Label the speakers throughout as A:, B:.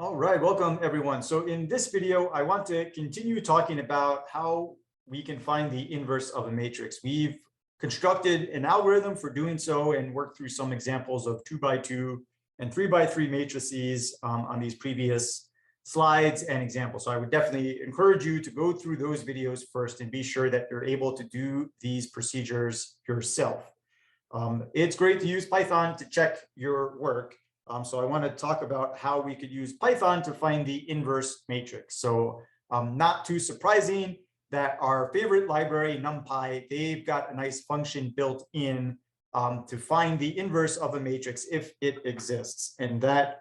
A: All right, welcome everyone. So in this video, I want to continue talking about how we can find the inverse of a matrix. We've constructed an algorithm for doing so and worked through some examples of 2x2 and 3x3 matrices on these previous slides and examples. So I would definitely encourage you to go through those videos first and be sure that you're able to do these procedures yourself. It's great to use Python to check your work. So I want to talk about how we could use Python to find the inverse matrix. So not too surprising that our favorite library, NumPy, they've got a nice function built in to find the inverse of a matrix if it exists. And that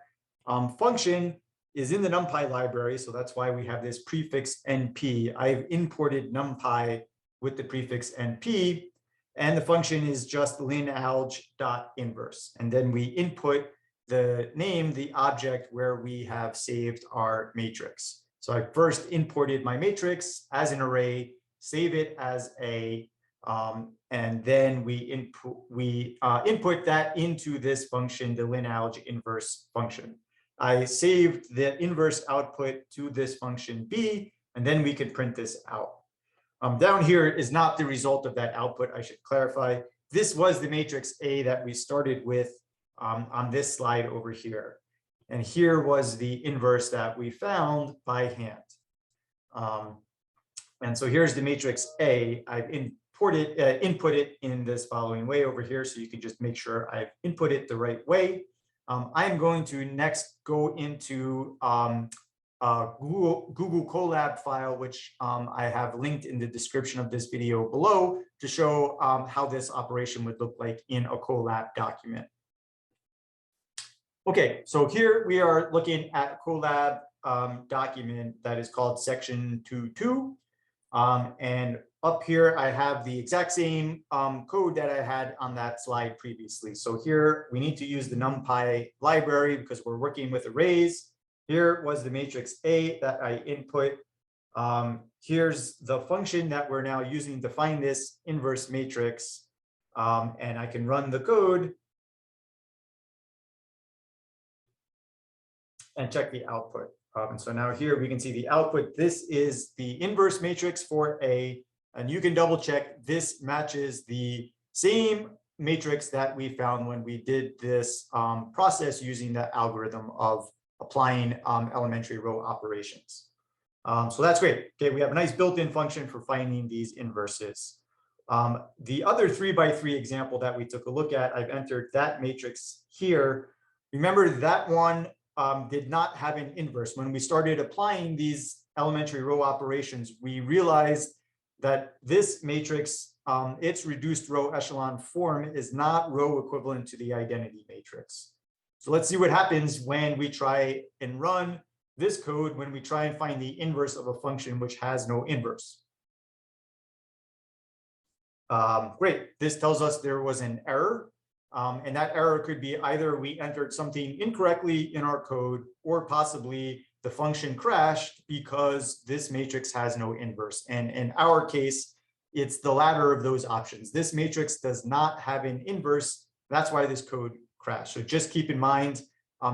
A: function is in the NumPy library. So that's why we have this prefix NP. I've imported NumPy with the prefix NP. And the function is just linalg.inverse. And then we input the name, the object where we have saved our matrix. So I first imported my matrix as an array, save it as a, and then we input that into this function, the linalg inverse function. I saved the inverse output to this function B, and then we can print this out. Down here is not the result of that output, I should clarify. This was the matrix A that we started with on this slide over here. And here was the inverse that we found by hand. And so here's the matrix A. I've input it in this following way over here, so you can just make sure I've input it the right way. I'm going to next go into Google Colab file, which I have linked in the description of this video below to show how this operation would look like in a Colab document. Okay, so here we are looking at a Colab document that is called section 2.2. And up here, I have the exact same code that I had on that slide previously. So here we need to use the NumPy library because we're working with arrays. Here was the matrix A that I input. Here's the function that we're now using to find this inverse matrix. And I can run the code and check the output. And so now here we can see the output. This is the inverse matrix for A, and you can double check this matches the same matrix that we found when we did this process using the algorithm of applying elementary row operations. So that's great. Okay, we have a nice built-in function for finding these inverses. The other 3x3 example that we took a look at, I've entered that matrix here. Remember that one did not have an inverse. When we started applying these elementary row operations, we realized that this matrix, its reduced row echelon form is not row equivalent to the identity matrix. So let's see what happens when we try and run this code when we try and find the inverse of a function which has no inverse. Great, this tells us there was an error. And that error could be either we entered something incorrectly in our code, or possibly the function crashed because this matrix has no inverse. And in our case, it's the latter of those options. This matrix does not have an inverse. That's why this code crashed. So just keep in mind,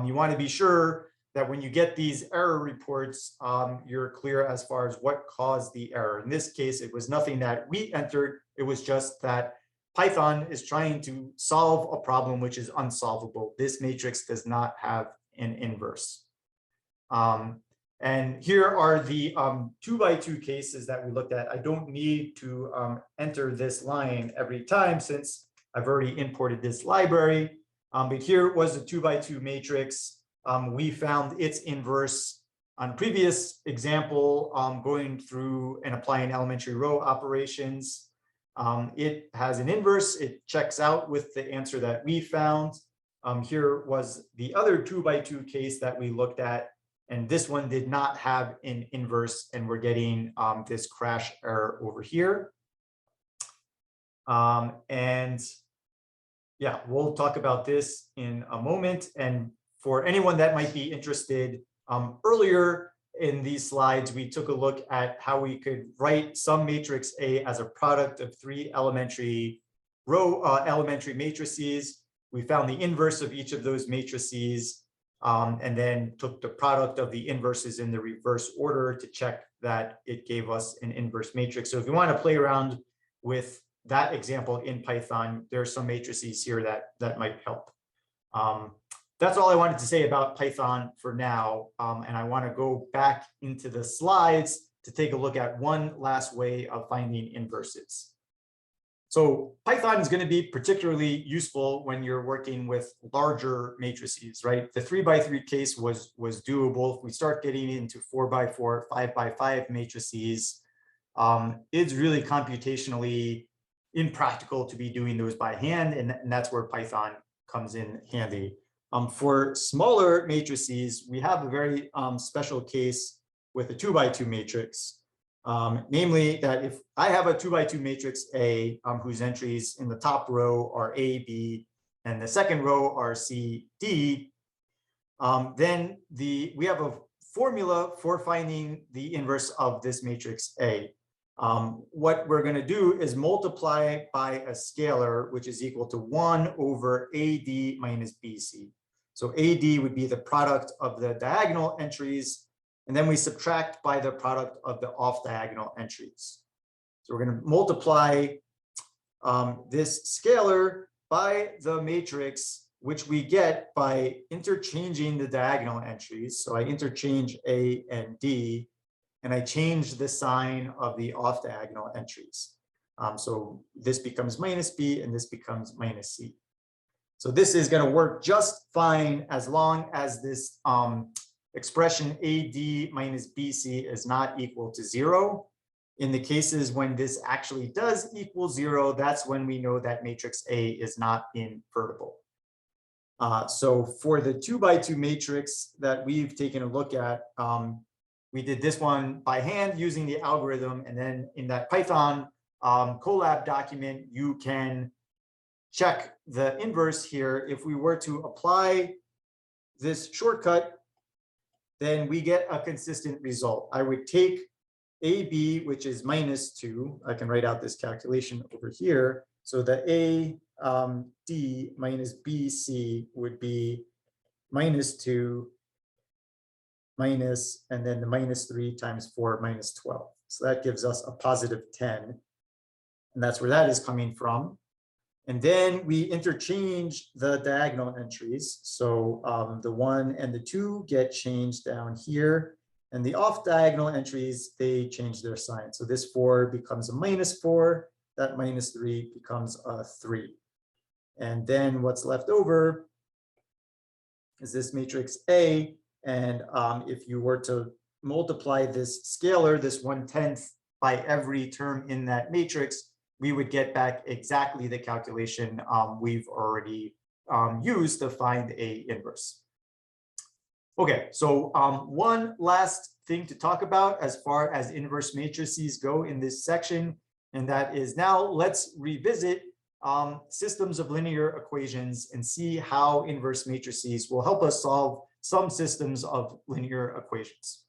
A: you want to be sure that when you get these error reports, you're clear as far as what caused the error. In this case, it was nothing that we entered. It was just that Python is trying to solve a problem which is unsolvable. This matrix does not have an inverse. And here are the 2x2 cases that we looked at. I don't need to enter this line every time since I've already imported this library. But here was a 2x2 matrix. We found its inverse on previous example, going through and applying elementary row operations. It has an inverse. It checks out with the answer that we found. Here was the other 2x2 case that we looked at, and this one did not have an inverse, and we're getting this crash error over here. And yeah, we'll talk about this in a moment. And for anyone that might be interested, earlier in these slides, we took a look at how we could write some matrix A as a product of three elementary matrices. We found the inverse of each of those matrices. and then took the product of the inverses in the reverse order to check that it gave us an inverse matrix. So if you want to play around with that example in Python, there are some matrices here that might help. That's all I wanted to say about Python for now. And I want to go back into the slides to take a look at one last way of finding inverses. So Python is going to be particularly useful when you're working with larger matrices, right? The 3x3 case was doable. If we start getting into 4x4, 5x5 matrices, it's really computationally impractical to be doing those by hand, and that's where Python comes in handy. For smaller matrices, we have a very special case with a 2x2 matrix. Namely that if I have a 2x2 matrix A, whose entries in the top row are A, B, and the second row are C, D, then we have a formula for finding the inverse of this matrix A. What we're going to do is multiply by a scalar, which is equal to 1 over AD minus BC. So AD would be the product of the diagonal entries, and then we subtract by the product of the off-diagonal entries. So we're going to multiply this scalar by the matrix, which we get by interchanging the diagonal entries. So I interchange A and D, and I change the sign of the off-diagonal entries. So this becomes minus B, and this becomes minus C. So this is going to work just fine as long as this expression AD minus BC is not equal to 0. In the cases when this actually does equal 0, that's when we know that matrix A is not invertible. So for the 2x2 matrix that we've taken a look at, we did this one by hand using the algorithm, and then in that Python Colab document, you can check the inverse here. If we were to apply this shortcut, then we get a consistent result. I would take AB, which is minus 2. I can write out this calculation over here. So the AD minus BC would be minus 2 minus, and then the minus 3 times 4 minus 12. So that gives us a positive 10. And that's where that is coming from. And then we interchange the diagonal entries. So the 1 and the 2 get changed down here. And the off diagonal entries, they change their sign. So this 4 becomes a minus 4. That minus 3 becomes a 3. And then what's left over is this matrix A. And if you were to multiply this scalar, this 1/10 by every term in that matrix, we would get back exactly the calculation we've already used to find a inverse. Okay, so one last thing to talk about as far as inverse matrices go in this section, and that is now let's revisit systems of linear equations and see how inverse matrices will help us solve some systems of linear equations.